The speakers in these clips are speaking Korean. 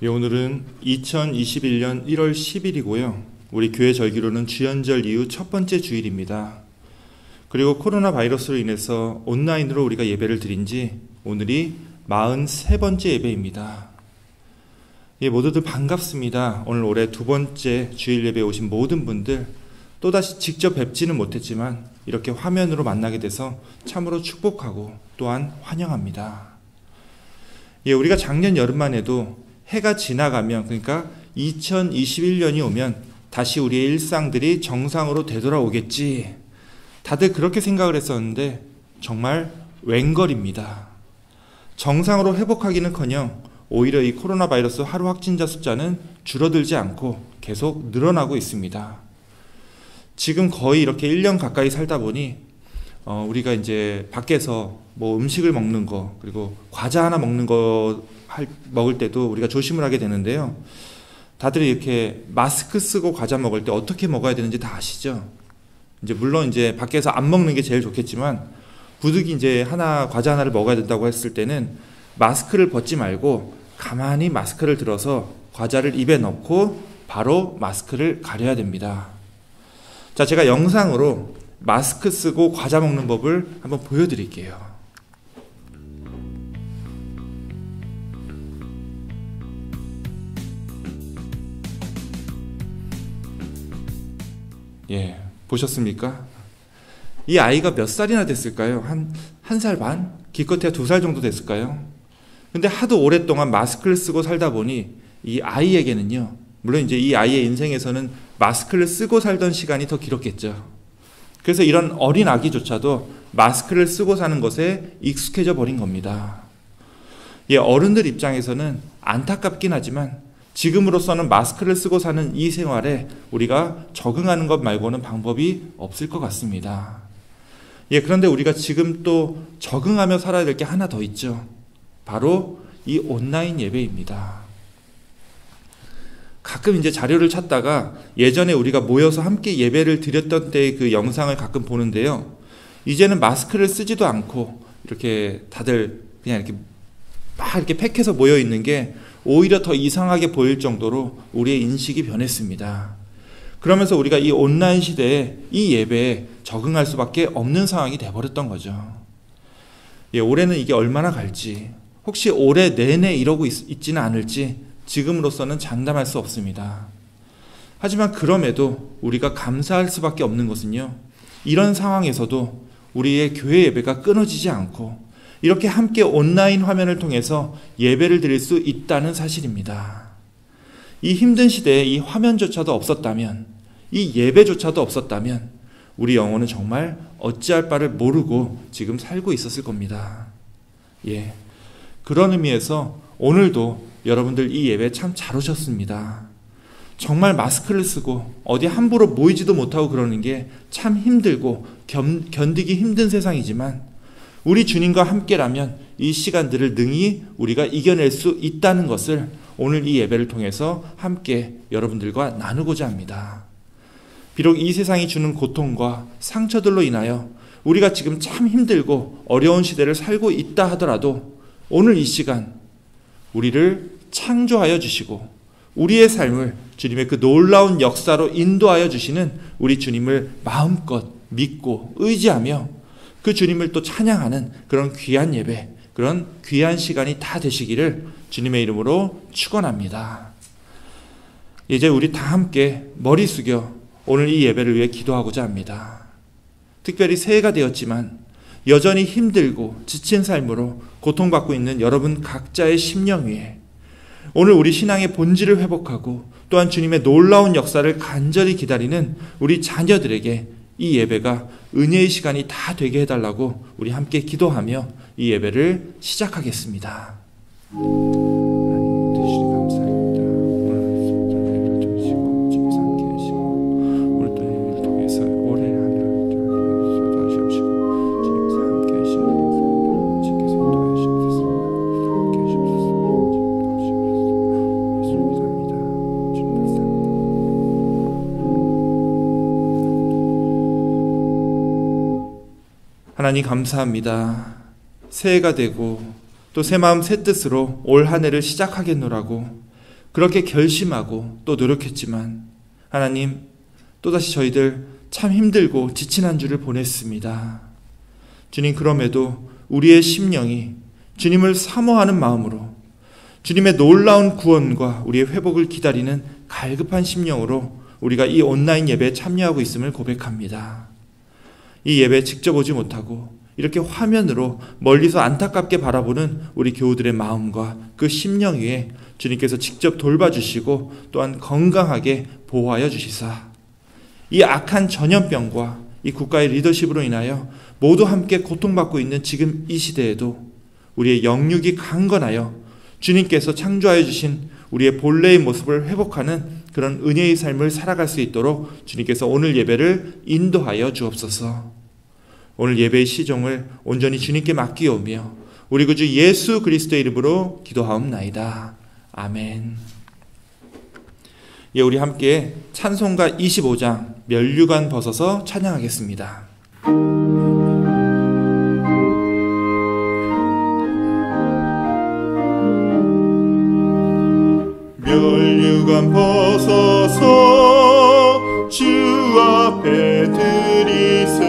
예, 오늘은 2021년 1월 10일이고요. 우리 교회 절기로는 주연절 이후 첫 번째 주일입니다. 그리고 코로나 바이러스로 인해서 온라인으로 우리가 예배를 드린 지 오늘이 43번째 예배입니다. 예, 모두들 반갑습니다. 오늘 올해 두 번째 주일 예배에 오신 모든 분들 또다시 직접 뵙지는 못했지만 이렇게 화면으로 만나게 돼서 참으로 축복하고 또한 환영합니다. 예, 우리가 작년 여름만 해도 해가 지나가면, 그러니까 2021년이 오면 다시 우리의 일상들이 정상으로 되돌아오겠지, 다들 그렇게 생각을 했었는데 정말 웬걸입니다. 정상으로 회복하기는커녕 오히려 이 코로나 바이러스 하루 확진자 숫자는 줄어들지 않고 계속 늘어나고 있습니다. 지금 거의 이렇게 1년 가까이 살다 보니 우리가 이제 밖에서 뭐 음식을 먹는 거, 그리고 과자 하나 먹는 거 먹을 때도 우리가 조심을 하게 되는데요. 다들 이렇게 마스크 쓰고 과자 먹을 때 어떻게 먹어야 되는지 다 아시죠? 이제 물론 이제 밖에서 안 먹는 게 제일 좋겠지만, 부득이 이제 과자 하나를 먹어야 된다고 했을 때는 마스크를 벗지 말고 가만히 마스크를 들어서 과자를 입에 넣고 바로 마스크를 가려야 됩니다. 자, 제가 영상으로 마스크 쓰고 과자 먹는 법을 한번 보여드릴게요. 예, 보셨습니까? 이 아이가 몇 살이나 됐을까요? 한 살 반? 기껏해야 2살 정도 됐을까요? 근데 하도 오랫동안 마스크를 쓰고 살다 보니 이 아이에게는요, 물론 이제 이 아이의 인생에서는 마스크를 쓰고 살던 시간이 더 길었겠죠. 그래서 이런 어린 아기조차도 마스크를 쓰고 사는 것에 익숙해져 버린 겁니다. 예, 어른들 입장에서는 안타깝긴 하지만 지금으로서는 마스크를 쓰고 사는 이 생활에 우리가 적응하는 것 말고는 방법이 없을 것 같습니다. 예, 그런데 우리가 지금 또 적응하며 살아야 될 게 하나 더 있죠. 바로 이 온라인 예배입니다. 가끔 이제 자료를 찾다가 예전에 우리가 모여서 함께 예배를 드렸던 때의 그 영상을 가끔 보는데요. 이제는 마스크를 쓰지도 않고 이렇게 다들 그냥 이렇게 막 이렇게 팩해서 모여 있는 게 오히려 더 이상하게 보일 정도로 우리의 인식이 변했습니다. 그러면서 우리가 이 온라인 시대에 이 예배에 적응할 수밖에 없는 상황이 돼버렸던 거죠. 예, 올해는 이게 얼마나 갈지, 혹시 올해 내내 이러고 있지는 않을지 지금으로서는 장담할 수 없습니다. 하지만 그럼에도 우리가 감사할 수밖에 없는 것은요, 이런 상황에서도 우리의 교회 예배가 끊어지지 않고 이렇게 함께 온라인 화면을 통해서 예배를 드릴 수 있다는 사실입니다. 이 힘든 시대에 이 화면조차도 없었다면, 이 예배조차도 없었다면 우리 영혼은 정말 어찌할 바를 모르고 지금 살고 있었을 겁니다. 예, 그런 의미에서 오늘도 여러분들 이 예배 참 잘 오셨습니다. 정말 마스크를 쓰고 어디 함부로 모이지도 못하고 그러는 게 참 힘들고 견디기 힘든 세상이지만, 우리 주님과 함께라면 이 시간들을 능히 우리가 이겨낼 수 있다는 것을 오늘 이 예배를 통해서 함께 여러분들과 나누고자 합니다. 비록 이 세상이 주는 고통과 상처들로 인하여 우리가 지금 참 힘들고 어려운 시대를 살고 있다 하더라도 오늘 이 시간 우리를 창조하여 주시고 우리의 삶을 주님의 그 놀라운 역사로 인도하여 주시는 우리 주님을 마음껏 믿고 의지하며 그 주님을 또 찬양하는 그런 귀한 예배, 그런 귀한 시간이 다 되시기를 주님의 이름으로 축원합니다. 이제 우리 다 함께 머리 숙여 오늘 이 예배를 위해 기도하고자 합니다. 특별히 새해가 되었지만 여전히 힘들고 지친 삶으로 고통받고 있는 여러분 각자의 심령 위에 오늘 우리 신앙의 본질을 회복하고 또한 주님의 놀라운 역사를 간절히 기다리는 우리 자녀들에게 이 예배가 은혜의 시간이 다 되게 해달라고 우리 함께 기도하며 이 예배를 시작하겠습니다. 하나님 감사합니다. 새해가 되고 또 새 마음 새 뜻으로 올 한 해를 시작하겠노라고 그렇게 결심하고 또 노력했지만 하나님, 또다시 저희들 참 힘들고 지친 한 주를 보냈습니다. 주님, 그럼에도 우리의 심령이 주님을 사모하는 마음으로 주님의 놀라운 구원과 우리의 회복을 기다리는 갈급한 심령으로 우리가 이 온라인 예배에 참여하고 있음을 고백합니다. 이 예배에 직접 오지 못하고 이렇게 화면으로 멀리서 안타깝게 바라보는 우리 교우들의 마음과 그 심령 위에 주님께서 직접 돌봐주시고 또한 건강하게 보호하여 주시사 이 악한 전염병과 이 국가의 리더십으로 인하여 모두 함께 고통받고 있는 지금 이 시대에도 우리의 영육이 강건하여 주님께서 창조하여 주신 우리의 본래의 모습을 회복하는 그런 은혜의 삶을 살아갈 수 있도록 주님께서 오늘 예배를 인도하여 주옵소서. 오늘 예배의 시종을 온전히 주님께 맡기오며 우리 구주 예수 그리스도의 이름으로 기도하옵나이다. 아멘. 예, 우리 함께 찬송가 25장 면류관 벗어서 찬양하겠습니다. 면류관 벗어서 주 앞에 드리세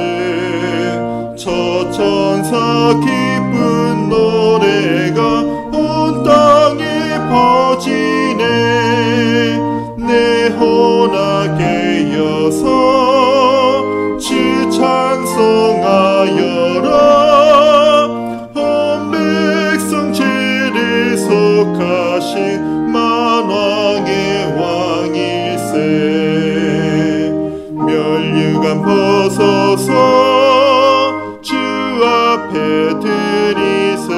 저 천사 기쁜 노래가 온 땅에 퍼지네 내 혼하게 여서 주 찬송하여라 온 백성 죄를 속하신 만왕의 왕일세 면류관 벗어서 주 앞에 드리세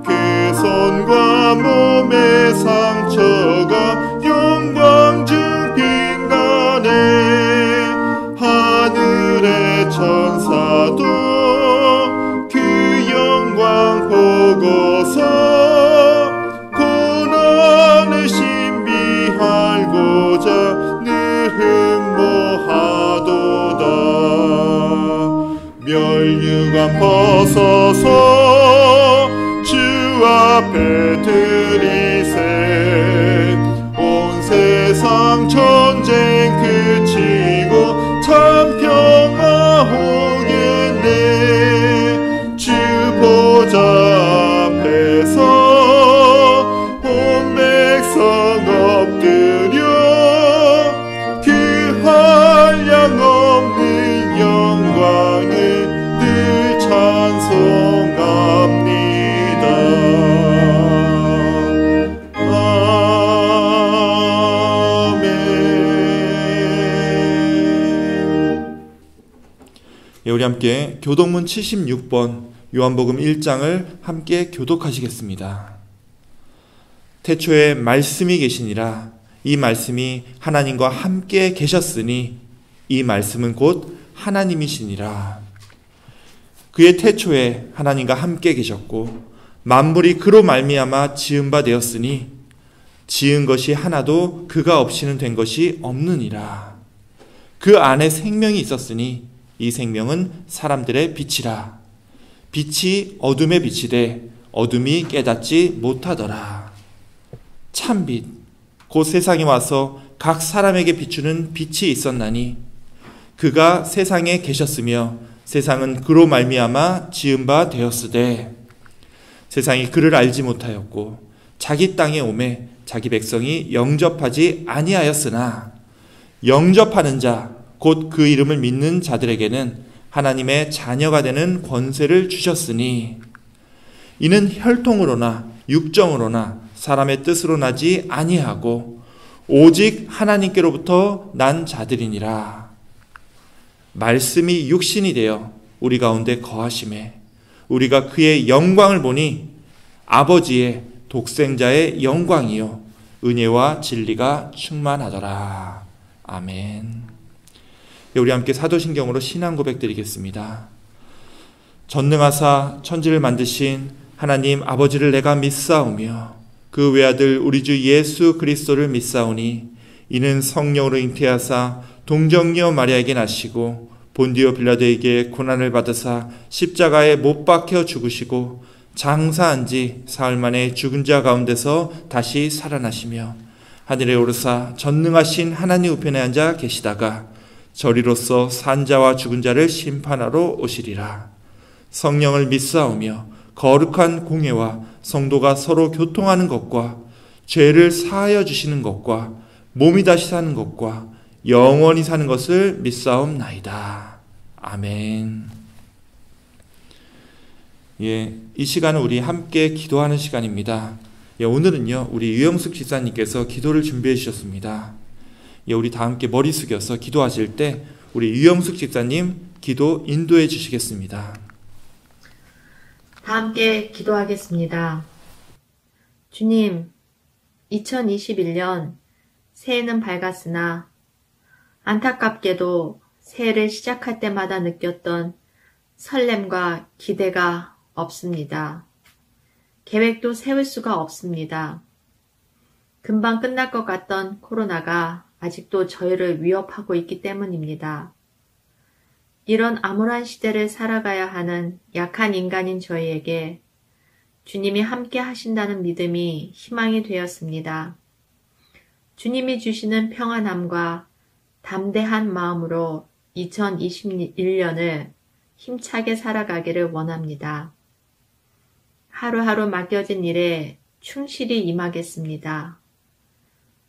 그 손과 몸의 상처가 영광 중 빛나네 하늘의 천사도 그 영광 보고서 고난을 신비하고자 늘 흠모하도다 면류관 벗어서 주 앞에 드리세 온 세상 전쟁 그치고 참 평화 오겠네 주 보좌 앞에서 온 백성 엎드려 그 한량 없는 영광을 늘 찬송합니다. 예, 우리 함께 교독문 76번 요한복음 1장을 함께 교독하시겠습니다. 태초에 말씀이 계시니라 이 말씀이 하나님과 함께 계셨으니 이 말씀은 곧 하나님이시니라. 그의 태초에 하나님과 함께 계셨고 만물이 그로 말미암아 지은 바 되었으니 지은 것이 하나도 그가 없이는 된 것이 없느니라. 그 안에 생명이 있었으니 이 생명은 사람들의 빛이라. 빛이 어둠에 비치되 어둠이 깨닫지 못하더라. 참빛 곧 세상에 와서 각 사람에게 비추는 빛이 있었나니 그가 세상에 계셨으며 세상은 그로 말미암아 지은 바 되었으되 세상이 그를 알지 못하였고 자기 땅에 오매 자기 백성이 영접하지 아니하였으나 영접하는 자 곧 그 이름을 믿는 자들에게는 하나님의 자녀가 되는 권세를 주셨으니 이는 혈통으로나 육정으로나 사람의 뜻으로 나지 아니하고 오직 하나님께로부터 난 자들이니라. 말씀이 육신이 되어 우리 가운데 거하심에 우리가 그의 영광을 보니 아버지의 독생자의 영광이요 은혜와 진리가 충만하더라. 아멘. 우리 함께 사도신경으로 신앙 고백 드리겠습니다. 전능하사 천지를 만드신 하나님 아버지를 내가 믿사오며 그 외아들 우리 주 예수 그리스도를 믿사오니 이는 성령으로 잉태하사 동정녀 마리아에게 나시고 본디오 빌라도에게 고난을 받으사 십자가에 못 박혀 죽으시고 장사한 지 사흘 만에 죽은 자 가운데서 다시 살아나시며 하늘에 오르사 전능하신 하나님 우편에 앉아 계시다가 저리로서 산 자와 죽은 자를 심판하러 오시리라. 성령을 믿사오며 거룩한 공회와 성도가 서로 교통하는 것과 죄를 사하여 주시는 것과 몸이 다시 사는 것과 영원히 사는 것을 믿사옵나이다. 아멘. 이 시간은 우리 함께 기도하는 시간입니다. 오늘은요, 우리 유영숙 집사님께서 기도를 준비해 주셨습니다. 우리 다 함께 머리 숙여서 기도하실 때 우리 유영숙 집사님 기도 인도해 주시겠습니다. 다 함께 기도하겠습니다. 주님, 2021년 새해는 밝았으나 안타깝게도 새해를 시작할 때마다 느꼈던 설렘과 기대가 없습니다. 계획도 세울 수가 없습니다. 금방 끝날 것 같던 코로나가 아직도 저희를 위협하고 있기 때문입니다. 이런 암울한 시대를 살아가야 하는 약한 인간인 저희에게 주님이 함께 하신다는 믿음이 희망이 되었습니다. 주님이 주시는 평안함과 담대한 마음으로 2021년을 힘차게 살아가기를 원합니다. 하루하루 맡겨진 일에 충실히 임하겠습니다.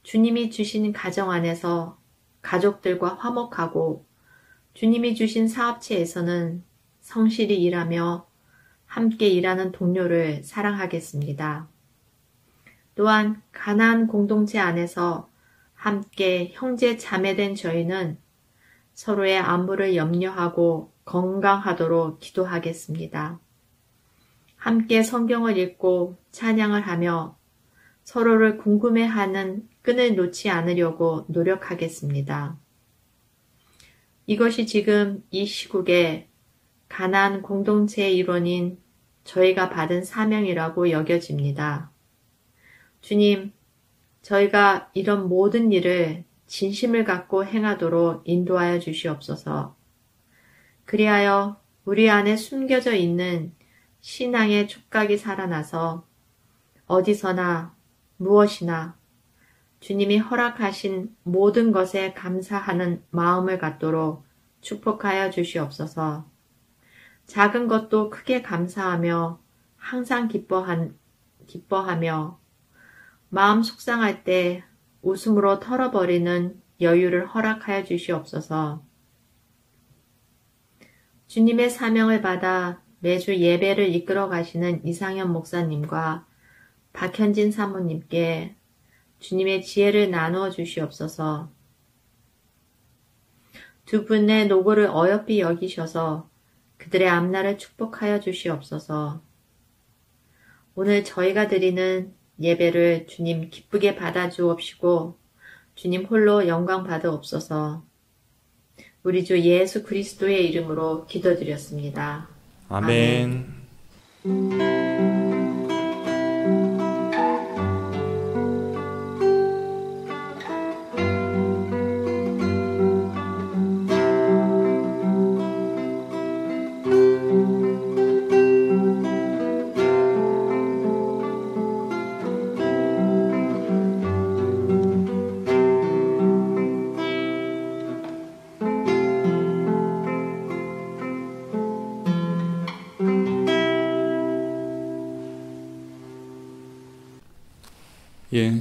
주님이 주신 가정 안에서 가족들과 화목하고 주님이 주신 사업체에서는 성실히 일하며 함께 일하는 동료를 사랑하겠습니다. 또한 가나안 공동체 안에서 함께 형제 자매된 저희는 서로의 안부를 염려하고 건강하도록 기도하겠습니다. 함께 성경을 읽고 찬양을 하며 서로를 궁금해하는 끈을 놓지 않으려고 노력하겠습니다. 이것이 지금 이 시국에 가나안 공동체의 일원인 저희가 받은 사명이라고 여겨집니다. 주님, 저희가 이런 모든 일을 진심을 갖고 행하도록 인도하여 주시옵소서. 그리하여 우리 안에 숨겨져 있는 신앙의 촉각이 살아나서 어디서나 무엇이나 주님이 허락하신 모든 것에 감사하는 마음을 갖도록 축복하여 주시옵소서. 작은 것도 크게 감사하며 항상 기뻐하며 마음 속상할 때 웃음으로 털어버리는 여유를 허락하여 주시옵소서. 주님의 사명을 받아 매주 예배를 이끌어 가시는 이상현 목사님과 박현진 사모님께 주님의 지혜를 나누어 주시옵소서. 두 분의 노고를 어여삐 여기셔서 그들의 앞날을 축복하여 주시옵소서. 오늘 저희가 드리는 예배를 주님 기쁘게 받아주옵시고 주님 홀로 영광 받으옵소서. 우리 주 예수 그리스도의 이름으로 기도드렸습니다. 아멘.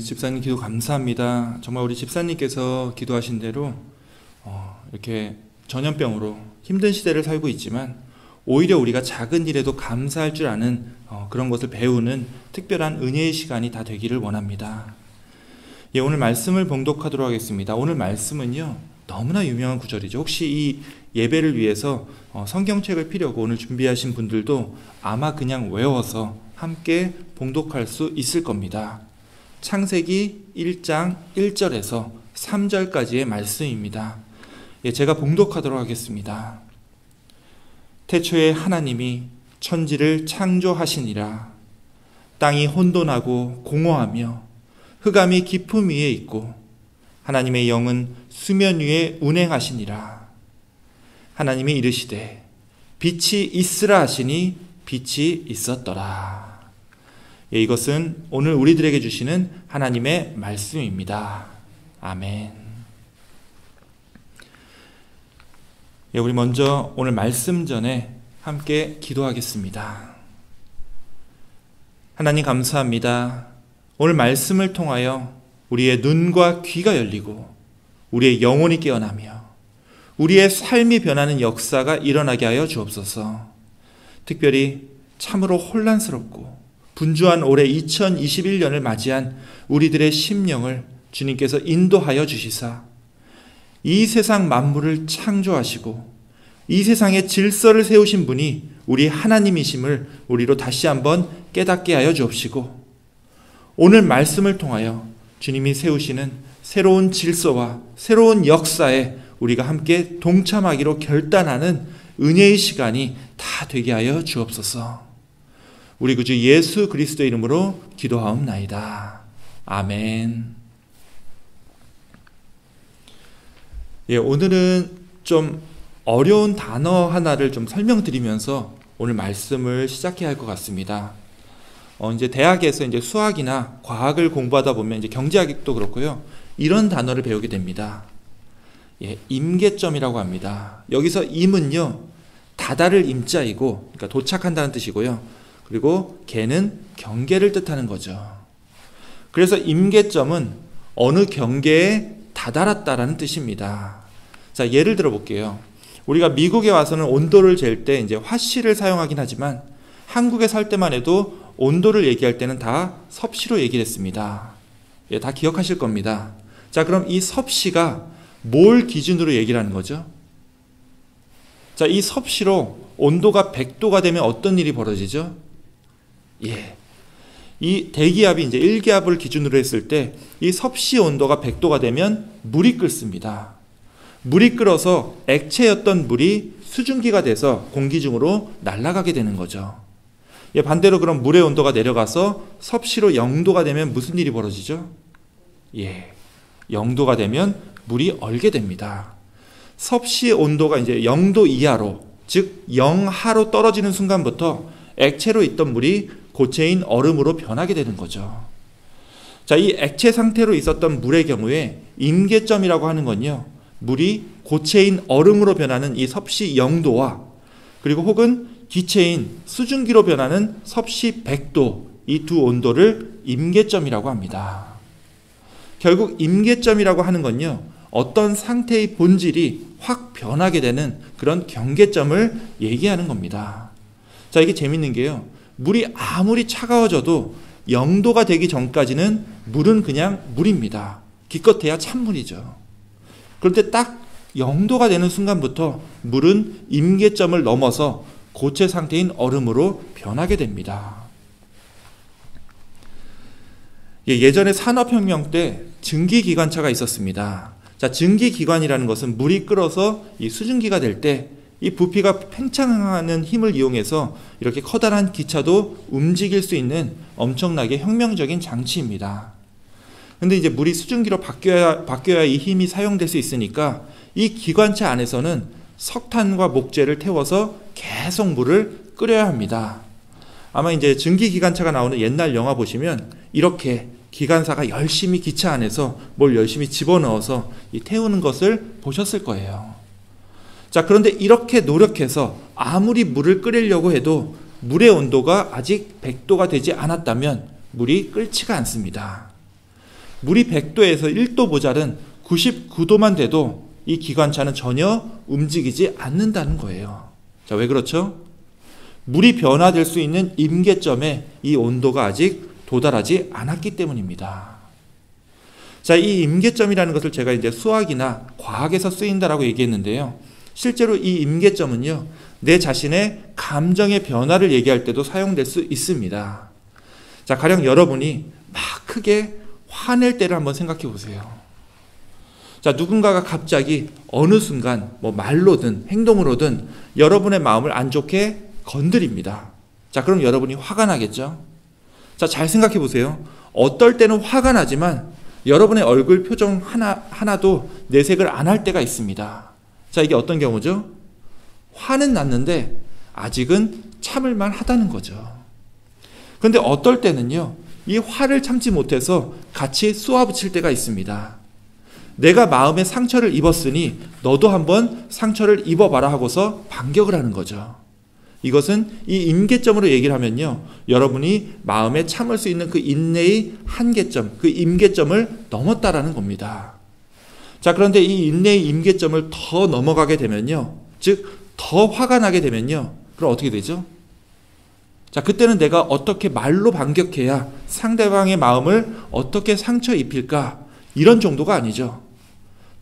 집사님 기도 감사합니다. 정말 우리 집사님께서 기도하신 대로 이렇게 전염병으로 힘든 시대를 살고 있지만 오히려 우리가 작은 일에도 감사할 줄 아는 그런 것을 배우는 특별한 은혜의 시간이 다 되기를 원합니다. 오늘 말씀을 봉독하도록 하겠습니다. 오늘 말씀은요, 너무나 유명한 구절이죠. 혹시 이 예배를 위해서 성경책을 피려고 오늘 준비하신 분들도 아마 그냥 외워서 함께 봉독할 수 있을 겁니다. 창세기 1장 1절에서 3절까지의 말씀입니다. 제가 봉독하도록 하겠습니다. 태초에 하나님이 천지를 창조하시니라. 땅이 혼돈하고 공허하며 흑암이 깊음 위에 있고 하나님의 영은 수면 위에 운행하시니라. 하나님이 이르시되 빛이 있으라 하시니 빛이 있었더라. 예, 이것은 오늘 우리들에게 주시는 하나님의 말씀입니다. 아멘. 예, 우리 먼저 오늘 말씀 전에 함께 기도하겠습니다. 하나님 감사합니다. 오늘 말씀을 통하여 우리의 눈과 귀가 열리고 우리의 영혼이 깨어나며 우리의 삶이 변하는 역사가 일어나게 하여 주옵소서. 특별히 참으로 혼란스럽고 분주한 올해 2021년을 맞이한 우리들의 심령을 주님께서 인도하여 주시사 이 세상 만물을 창조하시고 이 세상의 질서를 세우신 분이 우리 하나님이심을 우리로 다시 한번 깨닫게 하여 주옵시고 오늘 말씀을 통하여 주님이 세우시는 새로운 질서와 새로운 역사에 우리가 함께 동참하기로 결단하는 은혜의 시간이 다 되게 하여 주옵소서. 우리 구주 예수 그리스도의 이름으로 기도하옵나이다. 아멘. 예, 오늘은 좀 어려운 단어 하나를 좀 설명드리면서 오늘 말씀을 시작해야 할 것 같습니다. 이제 대학에서 이제 수학이나 과학을 공부하다 보면 이제 경제학도 그렇고요. 이런 단어를 배우게 됩니다. 예, 임계점이라고 합니다. 여기서 임은요, 다다를 임자이고, 그러니까 도착한다는 뜻이고요. 그리고 계는 경계를 뜻하는 거죠. 그래서 임계점은 어느 경계에 다다랐다라는 뜻입니다. 자, 예를 들어 볼게요. 우리가 미국에 와서는 온도를 잴 때 이제 화씨를 사용하긴 하지만 한국에 살 때만 해도 온도를 얘기할 때는 다 섭씨로 얘기를 했습니다. 예, 다 기억하실 겁니다. 자, 그럼 이 섭씨가 뭘 기준으로 얘기를 하는 거죠? 자, 이 섭씨로 온도가 100도가 되면 어떤 일이 벌어지죠? 예. 이 대기압이 이제 1기압을 기준으로 했을 때 이 섭씨 온도가 100도가 되면 물이 끓습니다. 물이 끓어서 액체였던 물이 수증기가 돼서 공기 중으로 날아가게 되는 거죠. 예, 반대로 그럼 물의 온도가 내려가서 섭씨로 0도가 되면 무슨 일이 벌어지죠? 예. 0도가 되면 물이 얼게 됩니다. 섭씨 온도가 이제 0도 이하로, 즉 0하로 떨어지는 순간부터 액체로 있던 물이 고체인 얼음으로 변하게 되는 거죠. 자, 이 액체 상태로 있었던 물의 경우에 임계점이라고 하는 건요, 물이 고체인 얼음으로 변하는 이 섭씨 0도와 그리고 혹은 기체인 수증기로 변하는 섭씨 100도, 이 두 온도를 임계점이라고 합니다. 결국 임계점이라고 하는 건요, 어떤 상태의 본질이 확 변하게 되는 그런 경계점을 얘기하는 겁니다. 자, 이게 재밌는 게요, 물이 아무리 차가워져도 0도가 되기 전까지는 물은 그냥 물입니다. 기껏해야 찬물이죠. 그런데 딱 0도가 되는 순간부터 물은 임계점을 넘어서 고체 상태인 얼음으로 변하게 됩니다. 예전에 산업혁명 때 증기기관차가 있었습니다. 자, 증기기관이라는 것은 물이 끓어서 이 수증기가 될 때 이 부피가 팽창하는 힘을 이용해서 이렇게 커다란 기차도 움직일 수 있는 엄청나게 혁명적인 장치입니다. 근데 이제 물이 수증기로 바뀌어야 이 힘이 사용될 수 있으니까 이 기관차 안에서는 석탄과 목재를 태워서 계속 물을 끓여야 합니다. 아마 이제 증기기관차가 나오는 옛날 영화 보시면 이렇게 기관사가 열심히 기차 안에서 뭘 열심히 집어넣어서 태우는 것을 보셨을 거예요. 자, 그런데 이렇게 노력해서 아무리 물을 끓이려고 해도 물의 온도가 아직 100도가 되지 않았다면 물이 끓지가 않습니다. 물이 100도에서 1도 모자른 99도만 돼도 이 기관차는 전혀 움직이지 않는다는 거예요. 자, 왜 그렇죠? 물이 변화될 수 있는 임계점에 이 온도가 아직 도달하지 않았기 때문입니다. 자, 이 임계점이라는 것을 제가 이제 수학이나 과학에서 쓰인다라고 얘기했는데요. 실제로 이 임계점은요, 내 자신의 감정의 변화를 얘기할 때도 사용될 수 있습니다. 자, 가령 여러분이 막 크게 화낼 때를 한번 생각해 보세요. 자, 누군가가 갑자기 어느 순간 뭐 말로든 행동으로든 여러분의 마음을 안 좋게 건드립니다. 자, 그럼 여러분이 화가 나겠죠? 자, 잘 생각해 보세요. 어떨 때는 화가 나지만 여러분의 얼굴 표정 하나도 내색을 안 할 때가 있습니다. 자, 이게 어떤 경우죠? 화는 났는데 아직은 참을만 하다는 거죠. 그런데 어떨 때는요, 이 화를 참지 못해서 같이 쏘아붙일 때가 있습니다. 내가 마음에 상처를 입었으니 너도 한번 상처를 입어봐라 하고서 반격을 하는 거죠. 이것은 이 임계점으로 얘기를 하면요, 여러분이 마음에 참을 수 있는 그 인내의 한계점, 그 임계점을 넘었다라는 겁니다. 자, 그런데 이 인내의 임계점을 더 넘어가게 되면요, 즉 더 화가 나게 되면요, 그럼 어떻게 되죠? 자, 그때는 내가 어떻게 말로 반격해야 상대방의 마음을 어떻게 상처 입힐까, 이런 정도가 아니죠.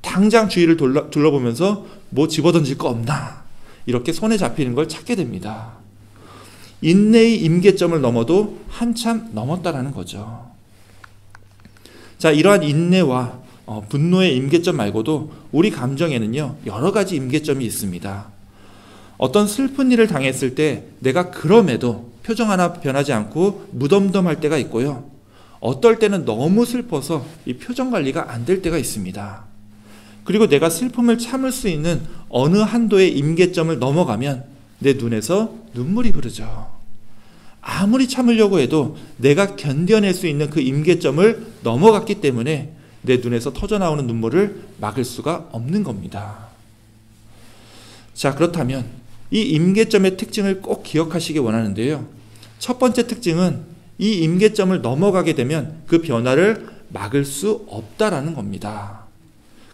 당장 주위를 둘러보면서 뭐 집어던질 거 없나, 이렇게 손에 잡히는 걸 찾게 됩니다. 인내의 임계점을 넘어도 한참 넘었다라는 거죠. 자, 이러한 인내와 분노의 임계점 말고도 우리 감정에는요, 여러 가지 임계점이 있습니다. 어떤 슬픈 일을 당했을 때 내가 그럼에도 표정 하나 변하지 않고 무덤덤할 때가 있고요. 어떨 때는 너무 슬퍼서 이 표정 관리가 안 될 때가 있습니다. 그리고 내가 슬픔을 참을 수 있는 어느 한도의 임계점을 넘어가면 내 눈에서 눈물이 흐르죠. 아무리 참으려고 해도 내가 견뎌낼 수 있는 그 임계점을 넘어갔기 때문에 내 눈에서 터져나오는 눈물을 막을 수가 없는 겁니다. 자, 그렇다면 이 임계점의 특징을 꼭 기억하시기 원하는데요. 첫 번째 특징은 이 임계점을 넘어가게 되면 그 변화를 막을 수 없다라는 겁니다.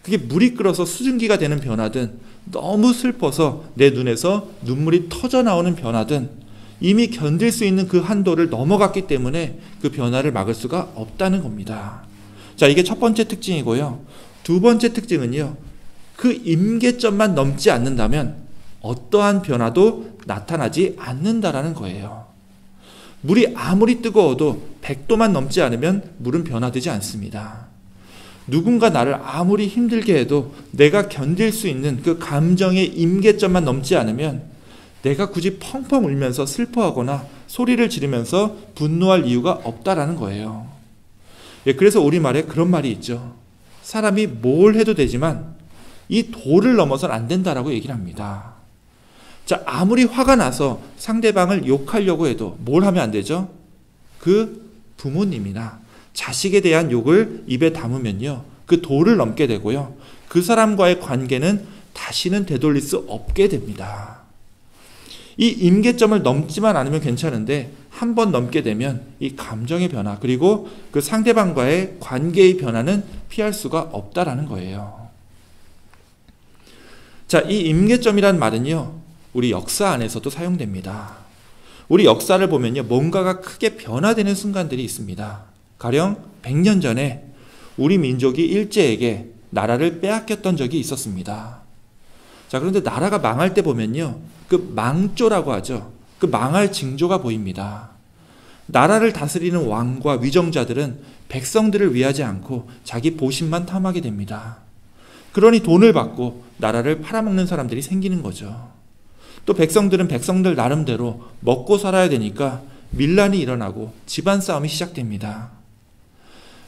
그게 물이 끓어서 수증기가 되는 변화든, 너무 슬퍼서 내 눈에서 눈물이 터져나오는 변화든, 이미 견딜 수 있는 그 한도를 넘어갔기 때문에 그 변화를 막을 수가 없다는 겁니다. 자, 이게 첫 번째 특징이고요. 두 번째 특징은요, 그 임계점만 넘지 않는다면 어떠한 변화도 나타나지 않는다라는 거예요. 물이 아무리 뜨거워도 100도만 넘지 않으면 물은 변화되지 않습니다. 누군가 나를 아무리 힘들게 해도 내가 견딜 수 있는 그 감정의 임계점만 넘지 않으면 내가 굳이 펑펑 울면서 슬퍼하거나 소리를 지르면서 분노할 이유가 없다라는 거예요. 예, 그래서 우리말에 그런 말이 있죠. 사람이 뭘 해도 되지만 이 도를 넘어서는 안 된다라고 얘기를 합니다. 자, 아무리 화가 나서 상대방을 욕하려고 해도 뭘 하면 안 되죠? 그 부모님이나 자식에 대한 욕을 입에 담으면요, 그 도를 넘게 되고요, 그 사람과의 관계는 다시는 되돌릴 수 없게 됩니다. 이 임계점을 넘지만 않으면 괜찮은데 한 번 넘게 되면 이 감정의 변화, 그리고 그 상대방과의 관계의 변화는 피할 수가 없다라는 거예요. 자, 이 임계점이란 말은요, 우리 역사 안에서도 사용됩니다. 우리 역사를 보면요, 뭔가가 크게 변화되는 순간들이 있습니다. 가령 100년 전에 우리 민족이 일제에게 나라를 빼앗겼던 적이 있었습니다. 자, 그런데 나라가 망할 때 보면요, 그 망조라고 하죠. 그 망할 징조가 보입니다. 나라를 다스리는 왕과 위정자들은 백성들을 위하지 않고 자기 보신만 탐하게 됩니다. 그러니 돈을 받고 나라를 팔아먹는 사람들이 생기는 거죠. 또 백성들은 백성들 나름대로 먹고 살아야 되니까 밀란이 일어나고 집안 싸움이 시작됩니다.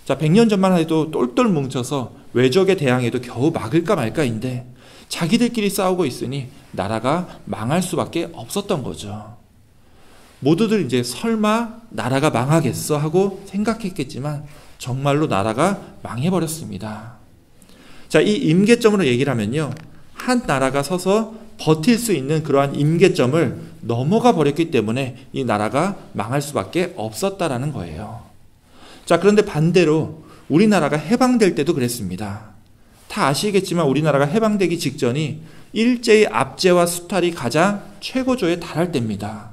자, 100년 전만 해도 똘똘 뭉쳐서 외적에 대항해도 겨우 막을까 말까인데 자기들끼리 싸우고 있으니 나라가 망할 수밖에 없었던 거죠. 모두들 이제 설마 나라가 망하겠어 하고 생각했겠지만 정말로 나라가 망해버렸습니다. 자, 이 임계점으로 얘기를 하면요, 한 나라가 서서 버틸 수 있는 그러한 임계점을 넘어가 버렸기 때문에 이 나라가 망할 수밖에 없었다라는 거예요. 자, 그런데 반대로 우리나라가 해방될 때도 그랬습니다. 다 아시겠지만 우리나라가 해방되기 직전이 일제의 압제와 수탈이 가장 최고조에 달할 때입니다.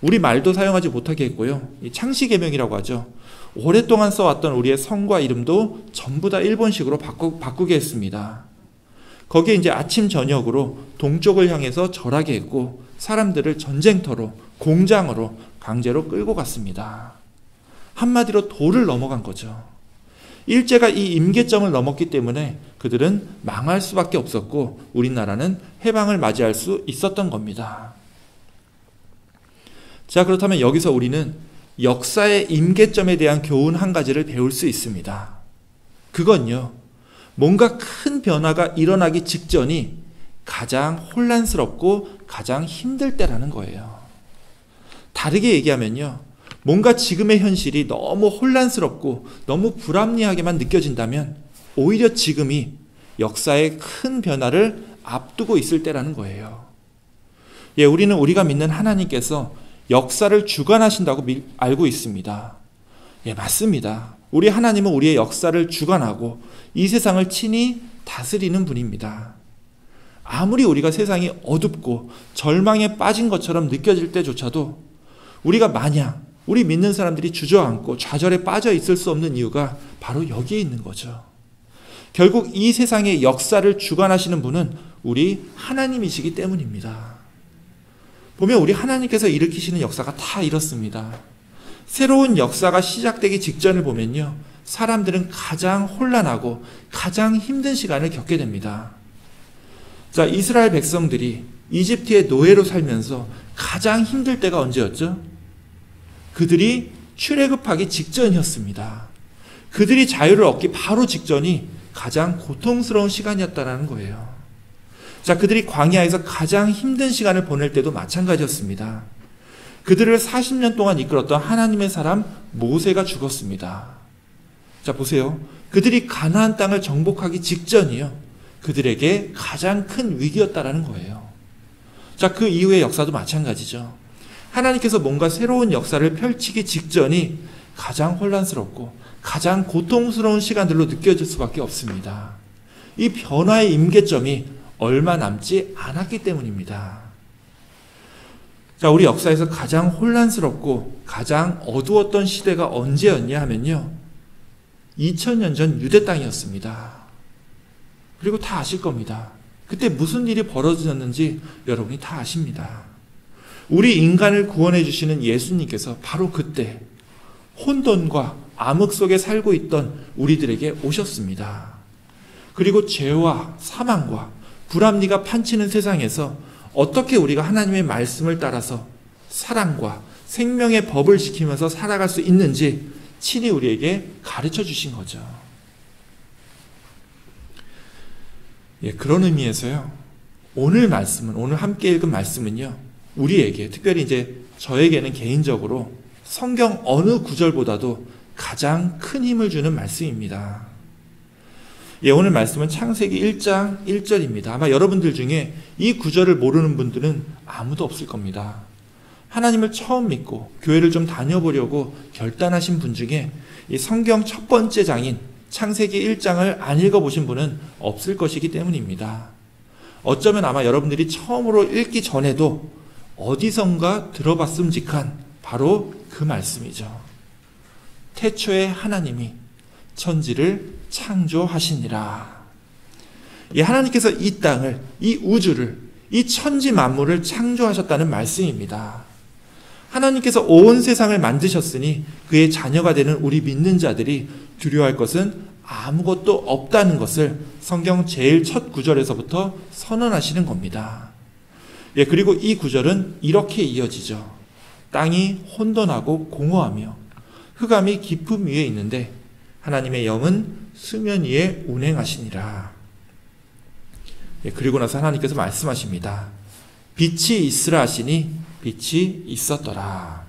우리 말도 사용하지 못하게 했고요, 이 창씨개명이라고 하죠. 오랫동안 써왔던 우리의 성과 이름도 전부 다 일본식으로 바꾸게 했습니다. 거기에 이제 아침 저녁으로 동쪽을 향해서 절하게 했고 사람들을 전쟁터로, 공장으로 강제로 끌고 갔습니다. 한마디로 도를 넘어간 거죠. 일제가 이 임계점을 넘었기 때문에 그들은 망할 수밖에 없었고 우리나라는 해방을 맞이할 수 있었던 겁니다. 자, 그렇다면 여기서 우리는 역사의 임계점에 대한 교훈 한 가지를 배울 수 있습니다. 그건요, 뭔가 큰 변화가 일어나기 직전이 가장 혼란스럽고 가장 힘들 때라는 거예요. 다르게 얘기하면요, 뭔가 지금의 현실이 너무 혼란스럽고 너무 불합리하게만 느껴진다면 오히려 지금이 역사의 큰 변화를 앞두고 있을 때라는 거예요. 예, 우리는 우리가 믿는 하나님께서 역사를 주관하신다고 알고 있습니다. 예, 맞습니다. 우리 하나님은 우리의 역사를 주관하고 이 세상을 친히 다스리는 분입니다. 아무리 우리가 세상이 어둡고 절망에 빠진 것처럼 느껴질 때조차도 우리가 마냥 우리 믿는 사람들이 주저앉고 좌절에 빠져 있을 수 없는 이유가 바로 여기에 있는 거죠. 결국 이 세상의 역사를 주관하시는 분은 우리 하나님이시기 때문입니다. 보면 우리 하나님께서 일으키시는 역사가 다 이렇습니다. 새로운 역사가 시작되기 직전을 보면요, 사람들은 가장 혼란하고 가장 힘든 시간을 겪게 됩니다. 자, 이스라엘 백성들이 이집트의 노예로 살면서 가장 힘들 때가 언제였죠? 그들이 출애굽하기 직전이었습니다. 그들이 자유를 얻기 바로 직전이 가장 고통스러운 시간이었다는 거예요. 자, 그들이 광야에서 가장 힘든 시간을 보낼 때도 마찬가지였습니다. 그들을 40년 동안 이끌었던 하나님의 사람 모세가 죽었습니다. 자, 보세요. 그들이 가나안 땅을 정복하기 직전이요, 그들에게 가장 큰 위기였다라는 거예요. 자, 그 이후의 역사도 마찬가지죠. 하나님께서 뭔가 새로운 역사를 펼치기 직전이 가장 혼란스럽고 가장 고통스러운 시간들로 느껴질 수밖에 없습니다. 이 변화의 임계점이 얼마 남지 않았기 때문입니다. 자, 우리 역사에서 가장 혼란스럽고 가장 어두웠던 시대가 언제였냐 하면요, 2000년 전 유대 땅이었습니다. 그리고 다 아실 겁니다. 그때 무슨 일이 벌어졌는지 여러분이 다 아십니다. 우리 인간을 구원해 주시는 예수님께서 바로 그때 혼돈과 암흑 속에 살고 있던 우리들에게 오셨습니다. 그리고 죄와 사망과 불합리가 판치는 세상에서 어떻게 우리가 하나님의 말씀을 따라서 사랑과 생명의 법을 지키면서 살아갈 수 있는지 친히 우리에게 가르쳐 주신 거죠. 예, 그런 의미에서요, 오늘 말씀은, 오늘 함께 읽은 말씀은요, 우리에게, 특별히 이제 저에게는 개인적으로 성경 어느 구절보다도 가장 큰 힘을 주는 말씀입니다. 예, 오늘 말씀은 창세기 1장 1절입니다. 아마 여러분들 중에 이 구절을 모르는 분들은 아무도 없을 겁니다. 하나님을 처음 믿고 교회를 좀 다녀보려고 결단하신 분 중에 이 성경 첫 번째 장인 창세기 1장을 안 읽어보신 분은 없을 것이기 때문입니다. 어쩌면 아마 여러분들이 처음으로 읽기 전에도 어디선가 들어봤음직한 바로 그 말씀이죠. 태초에 하나님이 천지를 창조하시니라. 이 하나님께서 이 땅을, 이 우주를, 이 천지 만물을 창조하셨다는 말씀입니다. 하나님께서 온 세상을 만드셨으니 그의 자녀가 되는 우리 믿는 자들이 두려워할 것은 아무것도 없다는 것을 성경 제일 첫 구절에서부터 선언하시는 겁니다. 예, 그리고 이 구절은 이렇게 이어지죠. 땅이 혼돈하고 공허하며 흑암이 깊음 위에 있는데 하나님의 영은 수면 위에 운행하시니라. 예, 그리고 나서 하나님께서 말씀하십니다. 빛이 있으라 하시니 빛이 있었더라.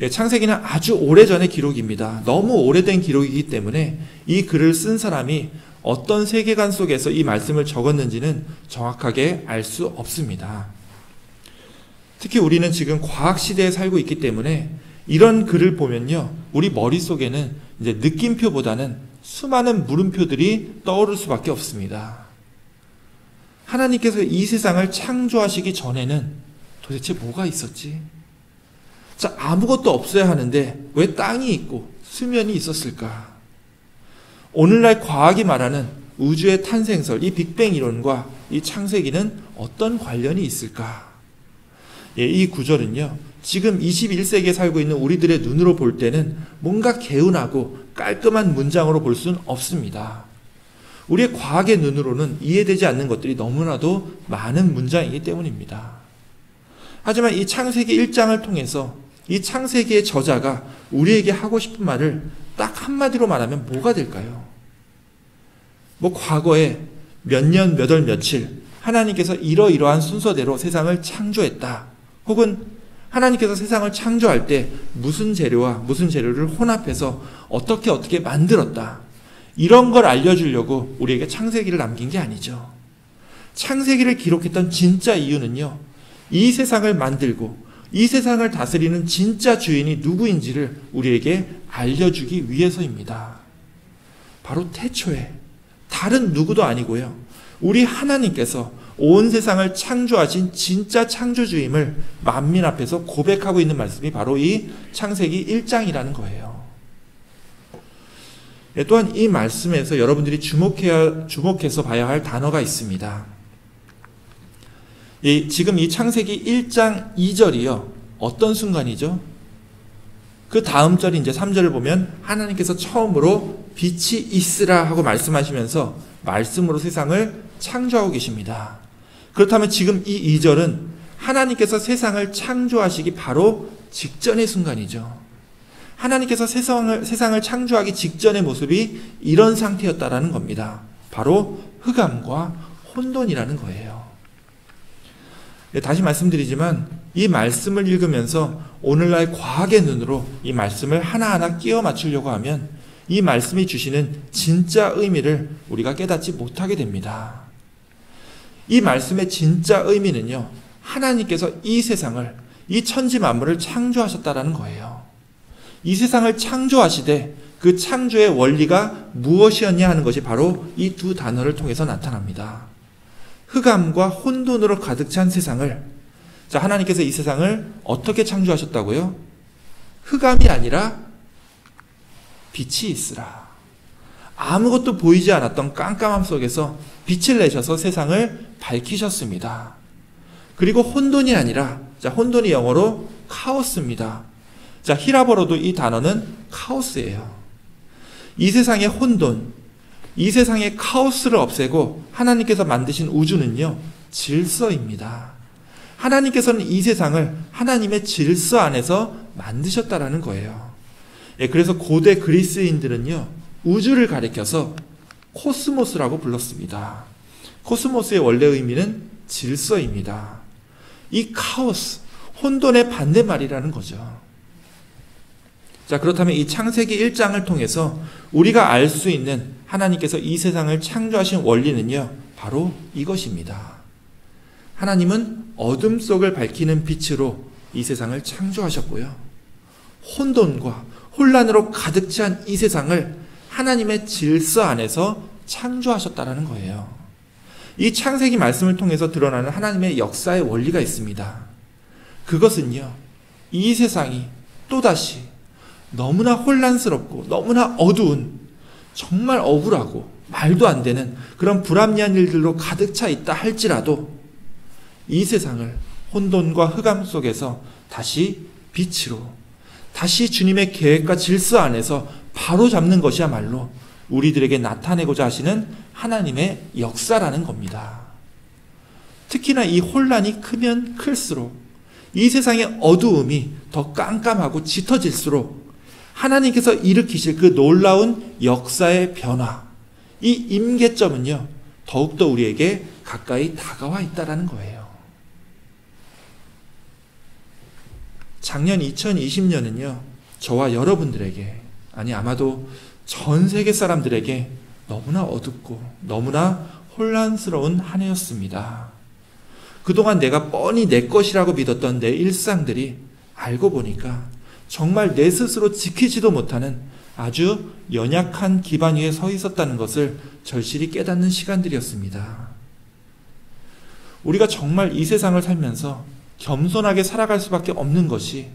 예, 창세기는 아주 오래전의 기록입니다. 너무 오래된 기록이기 때문에 이 글을 쓴 사람이 어떤 세계관 속에서 이 말씀을 적었는지는 정확하게 알 수 없습니다. 특히 우리는 지금 과학시대에 살고 있기 때문에 이런 글을 보면요, 우리 머릿속에는 이제 느낌표보다는 수많은 물음표들이 떠오를 수밖에 없습니다. 하나님께서 이 세상을 창조하시기 전에는 도대체 뭐가 있었지? 자, 아무것도 없어야 하는데 왜 땅이 있고 수면이 있었을까? 오늘날 과학이 말하는 우주의 탄생설, 이 빅뱅 이론과 이 창세기는 어떤 관련이 있을까? 예, 이 구절은요, 지금 21세기에 살고 있는 우리들의 눈으로 볼 때는 뭔가 개운하고 깔끔한 문장으로 볼 수는 없습니다. 우리의 과학의 눈으로는 이해되지 않는 것들이 너무나도 많은 문장이기 때문입니다. 하지만 이 창세기 1장을 통해서 이 창세기의 저자가 우리에게 하고 싶은 말을 딱 한마디로 말하면 뭐가 될까요? 뭐 과거에 몇 년, 몇 월, 며칠 하나님께서 이러이러한 순서대로 세상을 창조했다. 혹은 하나님께서 세상을 창조할 때 무슨 재료와 무슨 재료를 혼합해서 어떻게 만들었다. 이런 걸 알려주려고 우리에게 창세기를 남긴 게 아니죠. 창세기를 기록했던 진짜 이유는요, 이 세상을 만들고 이 세상을 다스리는 진짜 주인이 누구인지를 우리에게 알려주기 위해서입니다. 바로 태초에 다른 누구도 아니고요, 우리 하나님께서 온 세상을 창조하신 진짜 창조주임을 만민 앞에서 고백하고 있는 말씀이 바로 이 창세기 1장이라는 거예요. 또한 이 말씀에서 여러분들이 주목해서 봐야 할 단어가 있습니다. 지금 이 창세기 1장 2절이요. 어떤 순간이죠? 그 다음 절이 이제 3절을 보면 하나님께서 처음으로 빛이 있으라 하고 말씀하시면서 말씀으로 세상을 창조하고 계십니다. 그렇다면 지금 이 2절은 하나님께서 세상을 창조하시기 바로 직전의 순간이죠. 하나님께서 세상을 창조하기 직전의 모습이 이런 상태였다라는 겁니다. 바로 흑암과 혼돈이라는 거예요. 다시 말씀드리지만 이 말씀을 읽으면서 오늘날 과학의 눈으로 이 말씀을 하나하나 끼워 맞추려고 하면 이 말씀이 주시는 진짜 의미를 우리가 깨닫지 못하게 됩니다. 이 말씀의 진짜 의미는요, 하나님께서 이 세상을, 이 천지 만물을 창조하셨다라는 거예요. 이 세상을 창조하시되 그 창조의 원리가 무엇이었냐 하는 것이 바로 이 두 단어를 통해서 나타납니다. 흑암과 혼돈으로 가득 찬 세상을, 자, 하나님께서 이 세상을 어떻게 창조하셨다고요? 흑암이 아니라 빛이 있으라. 아무것도 보이지 않았던 깜깜함 속에서 빛을 내셔서 세상을 밝히셨습니다. 그리고 혼돈이 아니라, 자, 혼돈이 영어로 카오스입니다. 자, 히라버로도 이 단어는 카오스예요. 이 세상의 혼돈, 이 세상의 카오스를 없애고 하나님께서 만드신 우주는요, 질서입니다. 하나님께서는 이 세상을 하나님의 질서 안에서 만드셨다라는 거예요. 그래서 고대 그리스인들은요, 우주를 가리켜서 코스모스라고 불렀습니다. 코스모스의 원래 의미는 질서입니다. 이 카오스, 혼돈의 반대말이라는 거죠. 자, 그렇다면 이 창세기 1장을 통해서 우리가 알 수 있는 하나님께서 이 세상을 창조하신 원리는요, 바로 이것입니다. 하나님은 어둠 속을 밝히는 빛으로 이 세상을 창조하셨고요, 혼돈과 혼란으로 가득 찬 이 세상을 하나님의 질서 안에서 창조하셨다라는 거예요. 이 창세기 말씀을 통해서 드러나는 하나님의 역사의 원리가 있습니다. 그것은요, 이 세상이 또다시 너무나 혼란스럽고 너무나 어두운, 정말 억울하고 말도 안 되는 그런 불합리한 일들로 가득 차 있다 할지라도 이 세상을 혼돈과 흑암 속에서 다시 빛으로, 다시 주님의 계획과 질서 안에서 바로 잡는 것이야말로 우리들에게 나타내고자 하시는 하나님의 역사라는 겁니다. 특히나 이 혼란이 크면 클수록, 이 세상의 어두움이 더 깜깜하고 짙어질수록 하나님께서 일으키실 그 놀라운 역사의 변화, 이 임계점은요, 더욱더 우리에게 가까이 다가와 있다는 거예요. 작년 2020년은요, 저와 여러분들에게, 아니 아마도 전 세계 사람들에게 너무나 어둡고 너무나 혼란스러운 한 해였습니다. 그동안 내가 뻔히 내 것이라고 믿었던 내 일상들이 알고 보니까 정말 내 스스로 지키지도 못하는 아주 연약한 기반 위에 서 있었다는 것을 절실히 깨닫는 시간들이었습니다. 우리가 정말 이 세상을 살면서 겸손하게 살아갈 수밖에 없는 것이,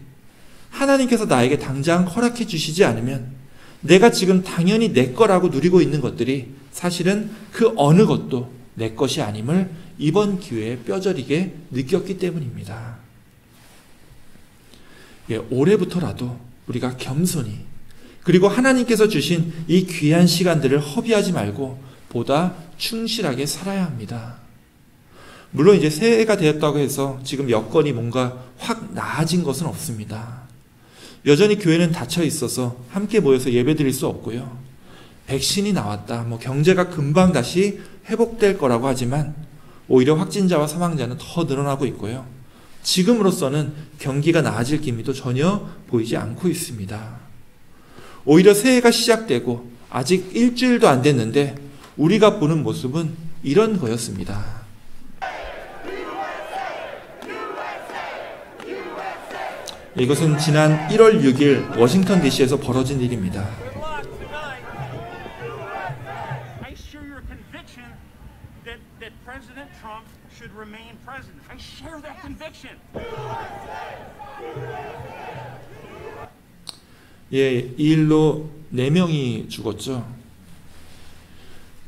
하나님께서 나에게 당장 허락해 주시지 않으면 내가 지금 당연히 내 거라고 누리고 있는 것들이 사실은 그 어느 것도 내 것이 아님을 이번 기회에 뼈저리게 느꼈기 때문입니다. 올해부터라도 우리가 겸손히, 그리고 하나님께서 주신 이 귀한 시간들을 허비하지 말고 보다 충실하게 살아야 합니다. 물론 이제 새해가 되었다고 해서 지금 여건이 뭔가 확 나아진 것은 없습니다. 여전히 교회는 닫혀 있어서 함께 모여서 예배드릴 수 없고요. 백신이 나왔다, 경제가 금방 다시 회복될 거라고 하지만 오히려 확진자와 사망자는 더 늘어나고 있고요. 지금으로서는 경기가 나아질 기미도 전혀 보이지 않고 있습니다. 오히려 새해가 시작되고 아직 일주일도 안 됐는데 우리가 보는 모습은 이런 거였습니다. 이것은 지난 1월 6일 워싱턴 DC에서 벌어진 일입니다. 이 일로 4명이 죽었죠.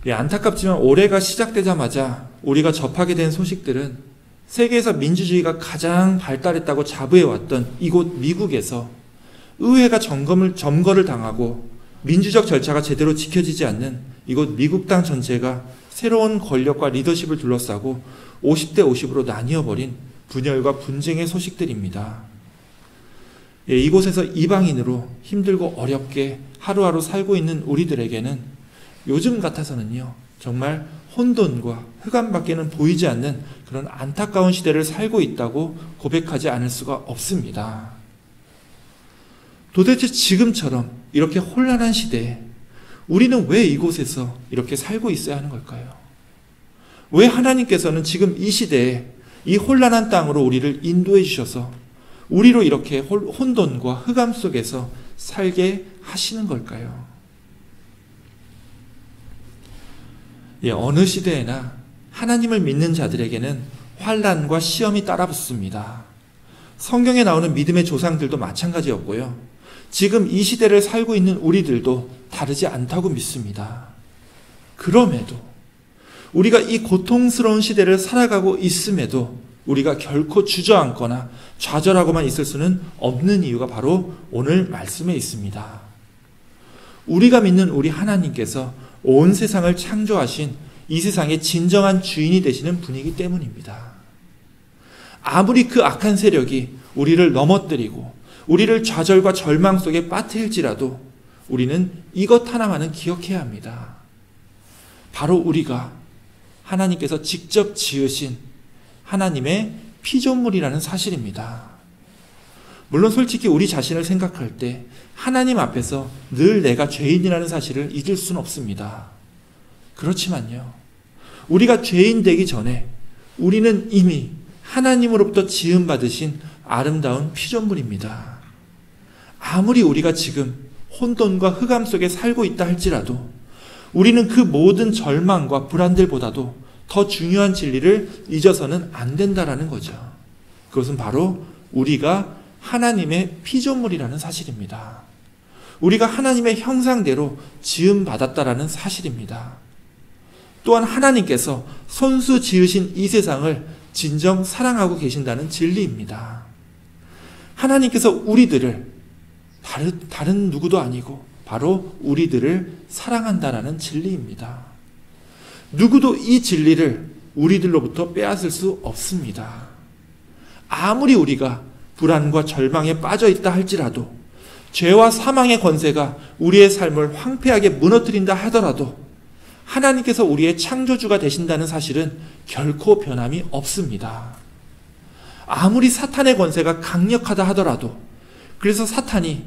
안타깝지만 올해가 시작되자마자 우리가 접하게 된 소식들은 세계에서 민주주의가 가장 발달했다고 자부해왔던 이곳 미국에서 의회가 점거를 당하고 민주적 절차가 제대로 지켜지지 않는 이곳 미국 당 전체가 새로운 권력과 리더십을 둘러싸고 50대 50으로 나뉘어버린 분열과 분쟁의 소식들입니다. 이곳에서 이방인으로 힘들고 어렵게 하루하루 살고 있는 우리들에게는 요즘 같아서는요, 정말 혼돈과 흑암밖에는 보이지 않는 그런 안타까운 시대를 살고 있다고 고백하지 않을 수가 없습니다. 도대체 지금처럼 이렇게 혼란한 시대에 우리는 왜 이곳에서 이렇게 살고 있어야 하는 걸까요? 왜 하나님께서는 지금 이 시대에 이 혼란한 땅으로 우리를 인도해 주셔서 우리로 이렇게 혼돈과 흑암 속에서 살게 하시는 걸까요? 어느 시대에나 하나님을 믿는 자들에게는 환난과 시험이 따라붙습니다. 성경에 나오는 믿음의 조상들도 마찬가지였고요. 지금 이 시대를 살고 있는 우리들도 다르지 않다고 믿습니다. 그럼에도 우리가 이 고통스러운 시대를 살아가고 있음에도 우리가 결코 주저앉거나 좌절하고만 있을 수는 없는 이유가 바로 오늘 말씀에 있습니다. 우리가 믿는 우리 하나님께서 온 세상을 창조하신 이 세상의 진정한 주인이 되시는 분이기 때문입니다. 아무리 그 악한 세력이 우리를 넘어뜨리고 우리를 좌절과 절망 속에 빠뜨릴지라도 우리는 이것 하나만은 기억해야 합니다. 바로 우리가 하나님께서 직접 지으신 하나님의 피조물이라는 사실입니다. 물론 솔직히 우리 자신을 생각할 때 하나님 앞에서 늘 내가 죄인이라는 사실을 잊을 수는 없습니다. 그렇지만요, 우리가 죄인 되기 전에 우리는 이미 하나님으로부터 지음받으신 아름다운 피조물입니다. 아무리 우리가 지금 혼돈과 흑암 속에 살고 있다 할지라도 우리는 그 모든 절망과 불안들보다도 더 중요한 진리를 잊어서는 안 된다라는 거죠. 그것은 바로 우리가 하나님의 피조물이라는 사실입니다. 우리가 하나님의 형상대로 지음받았다라는 사실입니다. 또한 하나님께서 손수 지으신 이 세상을 진정 사랑하고 계신다는 진리입니다. 하나님께서 우리들을 다른 누구도 아니고 바로 우리들을 사랑한다라는 진리입니다. 누구도 이 진리를 우리들로부터 빼앗을 수 없습니다. 아무리 우리가 불안과 절망에 빠져 있다 할지라도, 죄와 사망의 권세가 우리의 삶을 황폐하게 무너뜨린다 하더라도 하나님께서 우리의 창조주가 되신다는 사실은 결코 변함이 없습니다. 아무리 사탄의 권세가 강력하다 하더라도, 그래서 사탄이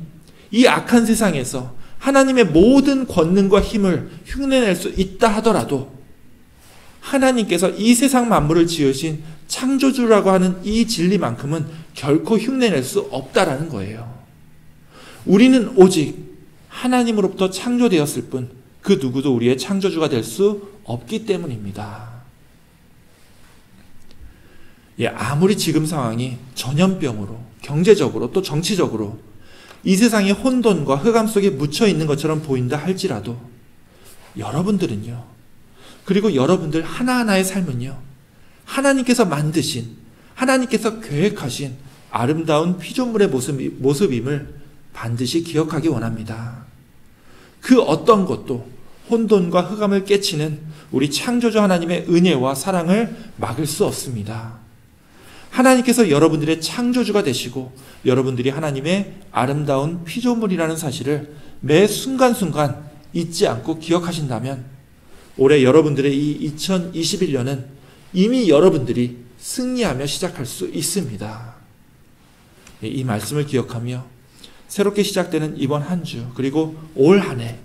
이 악한 세상에서 하나님의 모든 권능과 힘을 흉내낼 수 있다 하더라도 하나님께서 이 세상 만물을 지으신 창조주라고 하는 이 진리만큼은 결코 흉내낼 수 없다라는 거예요. 우리는 오직 하나님으로부터 창조되었을 뿐 그 누구도 우리의 창조주가 될 수 없기 때문입니다. 아무리 지금 상황이 전염병으로, 경제적으로 또 정치적으로 이 세상의 혼돈과 흑암 속에 묻혀 있는 것처럼 보인다 할지라도 여러분들은요, 그리고 여러분들 하나하나의 삶은요, 하나님께서 만드신, 하나님께서 계획하신 아름다운 피조물의 모습임을 반드시 기억하기 원합니다. 그 어떤 것도 혼돈과 흑암을 깨치는 우리 창조주 하나님의 은혜와 사랑을 막을 수 없습니다. 하나님께서 여러분들의 창조주가 되시고 여러분들이 하나님의 아름다운 피조물이라는 사실을 매 순간순간 잊지 않고 기억하신다면 올해 여러분들의 이 2021년은 이미 여러분들이 승리하며 시작할 수 있습니다. 이 말씀을 기억하며 새롭게 시작되는 이번 한 주 그리고 올 한 해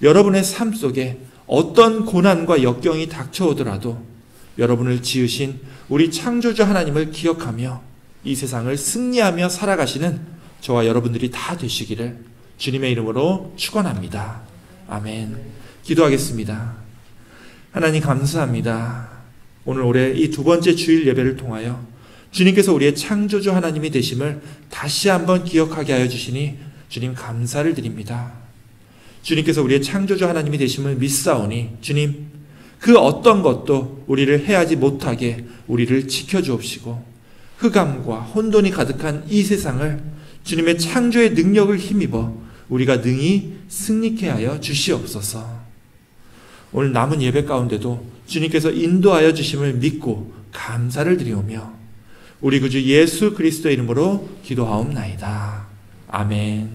여러분의 삶 속에 어떤 고난과 역경이 닥쳐오더라도 여러분을 지으신 우리 창조주 하나님을 기억하며 이 세상을 승리하며 살아가시는 저와 여러분들이 다 되시기를 주님의 이름으로 축원합니다. 아멘. 기도하겠습니다. 하나님 감사합니다. 오늘 올해 이 두 번째 주일 예배를 통하여 주님께서 우리의 창조주 하나님이 되심을 다시 한번 기억하게 하여 주시니 주님 감사를 드립니다. 주님께서 우리의 창조주 하나님이 되심을 믿사오니 주님 그 어떤 것도 우리를 해하지 못하게 우리를 지켜주옵시고 흑암과 혼돈이 가득한 이 세상을 주님의 창조의 능력을 힘입어 우리가 능히 승리케 하여 주시옵소서. 오늘 남은 예배 가운데도 주님께서 인도하여 주심을 믿고 감사를 드리오며 우리 구주 예수 그리스도의 이름으로 기도하옵나이다. 아멘.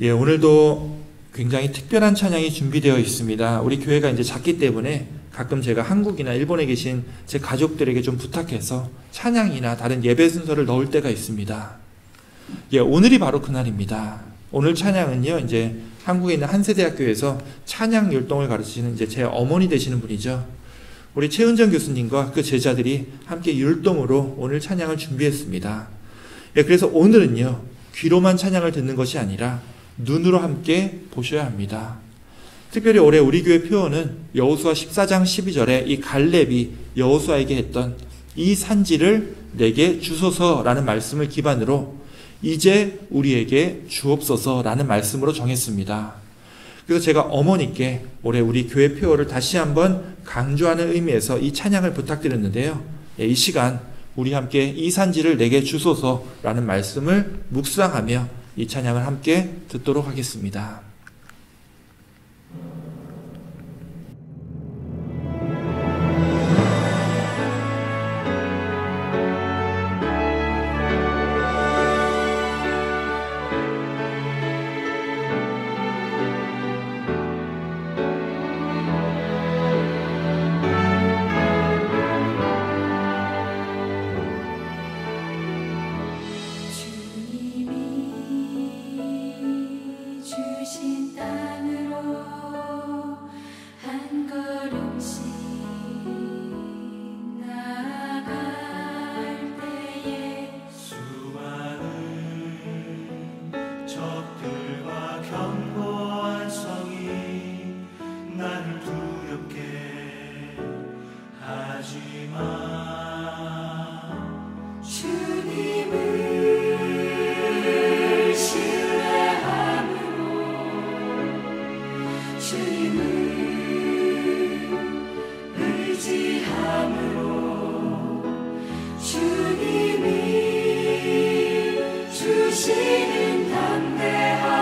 오늘도 굉장히 특별한 찬양이 준비되어 있습니다. 우리 교회가 이제 작기 때문에 가끔 제가 한국이나 일본에 계신 제 가족들에게 좀 부탁해서 찬양이나 다른 예배 순서를 넣을 때가 있습니다. 오늘이 바로 그날입니다. 오늘 찬양은요, 이제 한국에 있는 한세대학교에서 찬양 율동을 가르치시는 이제 제 어머니 되시는 분이죠. 우리 최은정 교수님과 그 제자들이 함께 율동으로 오늘 찬양을 준비했습니다. 그래서 오늘은요, 귀로만 찬양을 듣는 것이 아니라 눈으로 함께 보셔야 합니다. 특별히 올해 우리 교회 표어는 여호수아 14장 12절에 이 갈렙이 여호수아에게 했던 이 산지를 내게 주소서라는 말씀을 기반으로 이제 우리에게 주옵소서라는 말씀으로 정했습니다. 그래서 제가 어머니께 올해 우리 교회 표어를 다시 한번 강조하는 의미에서 이 찬양을 부탁드렸는데요. 이 시간 우리 함께 이 산지를 내게 주소서라는 말씀을 묵상하며 이 찬양을 함께 듣도록 하겠습니다. 주님이 주시는 담대함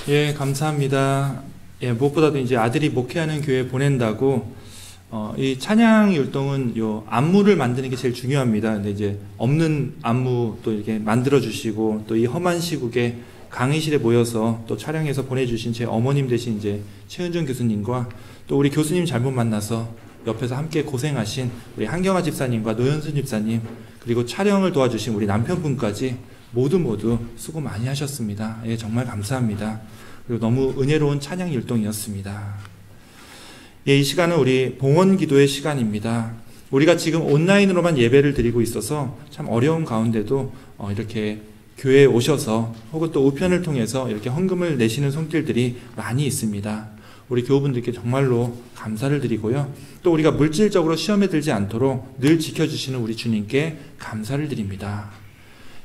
예, 감사합니다. 예, 무엇보다도 이제 아들이 목회하는 교회 보낸다고 이 찬양 율동은 요 안무를 만드는 게 제일 중요합니다. 근데 이제 없는 안무 또 이렇게 만들어 주시고 또 이 험한 시국에 강의실에 모여서 또 촬영해서 보내주신 제 어머님 되신 이제 최은정 교수님과 또 우리 교수님 잘못 만나서 옆에서 함께 고생하신 우리 한경아 집사님과 노현순 집사님, 그리고 촬영을 도와주신 우리 남편분까지 모두 수고 많이 하셨습니다. 예, 정말 감사합니다. 그리고 너무 은혜로운 찬양 율동이었습니다. 예, 이 시간은 우리 봉헌 기도의 시간입니다. 우리가 지금 온라인으로만 예배를 드리고 있어서 참 어려운 가운데도 이렇게 교회에 오셔서 혹은 또 우편을 통해서 이렇게 헌금을 내시는 손길들이 많이 있습니다. 우리 교우분들께 정말로 감사를 드리고요. 또 우리가 물질적으로 시험에 들지 않도록 늘 지켜주시는 우리 주님께 감사를 드립니다.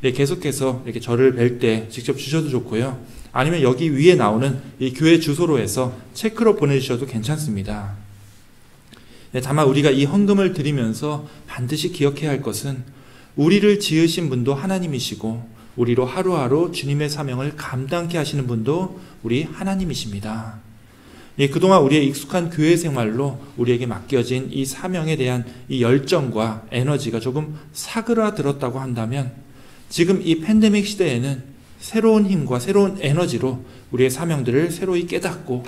예, 계속해서 이렇게 저를 뵐 때 직접 주셔도 좋고요. 아니면 여기 위에 나오는 이 교회 주소로 해서 체크로 보내주셔도 괜찮습니다. 예, 다만 우리가 이 헌금을 드리면서 반드시 기억해야 할 것은 우리를 지으신 분도 하나님이시고 우리로 하루하루 주님의 사명을 감당케 하시는 분도 우리 하나님이십니다. 예, 그동안 우리의 익숙한 교회 생활로 우리에게 맡겨진 이 사명에 대한 이 열정과 에너지가 조금 사그라들었다고 한다면 지금 이 팬데믹 시대에는 새로운 힘과 새로운 에너지로 우리의 사명들을 새로이 깨닫고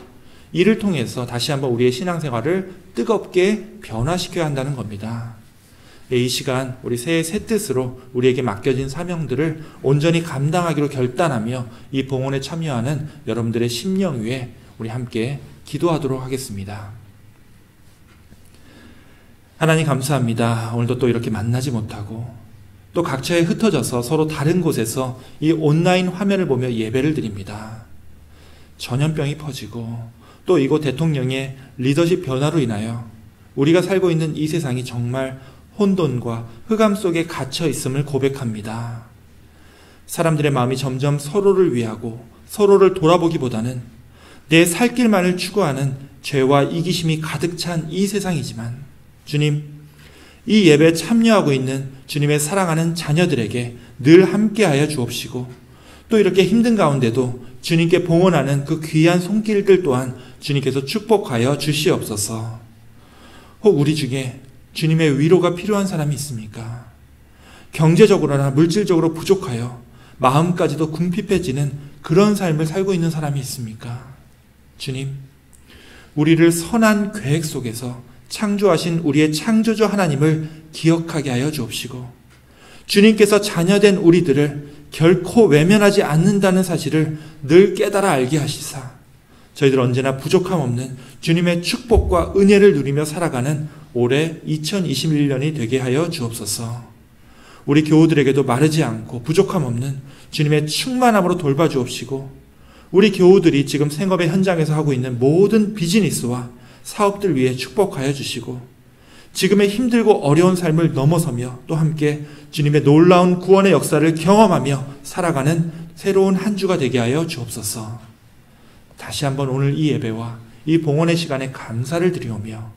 이를 통해서 다시 한번 우리의 신앙생활을 뜨겁게 변화시켜야 한다는 겁니다. 이 시간 우리 새해 새 뜻으로 우리에게 맡겨진 사명들을 온전히 감당하기로 결단하며 이 봉헌에 참여하는 여러분들의 심령 위에 우리 함께 기도하도록 하겠습니다. 하나님 감사합니다. 오늘도 또 이렇게 만나지 못하고 또 각처에 흩어져서 서로 다른 곳에서 이 온라인 화면을 보며 예배를 드립니다. 전염병이 퍼지고 또 이곳 대통령의 리더십 변화로 인하여 우리가 살고 있는 이 세상이 정말 혼돈과 흑암 속에 갇혀 있음을 고백합니다. 사람들의 마음이 점점 서로를 위하고 서로를 돌아보기보다는 내 살 길만을 추구하는 죄와 이기심이 가득 찬 이 세상이지만 주님, 이 예배에 참여하고 있는 주님의 사랑하는 자녀들에게 늘 함께하여 주옵시고 또 이렇게 힘든 가운데도 주님께 봉헌하는 그 귀한 손길들 또한 주님께서 축복하여 주시옵소서. 혹 우리 중에 주님의 위로가 필요한 사람이 있습니까? 경제적으로나 물질적으로 부족하여 마음까지도 궁핍해지는 그런 삶을 살고 있는 사람이 있습니까? 주님, 우리를 선한 계획 속에서 창조하신 우리의 창조주 하나님을 기억하게 하여 주옵시고 주님께서 자녀된 우리들을 결코 외면하지 않는다는 사실을 늘 깨달아 알게 하시사 저희들 언제나 부족함 없는 주님의 축복과 은혜를 누리며 살아가는 올해 2021년이 되게 하여 주옵소서. 우리 교우들에게도 마르지 않고 부족함 없는 주님의 충만함으로 돌봐주옵시고 우리 교우들이 지금 생업의 현장에서 하고 있는 모든 비즈니스와 사업들 위해 축복하여 주시고 지금의 힘들고 어려운 삶을 넘어서며 또 함께 주님의 놀라운 구원의 역사를 경험하며 살아가는 새로운 한 주가 되게 하여 주옵소서. 다시 한번 오늘 이 예배와 이 봉헌의 시간에 감사를 드리오며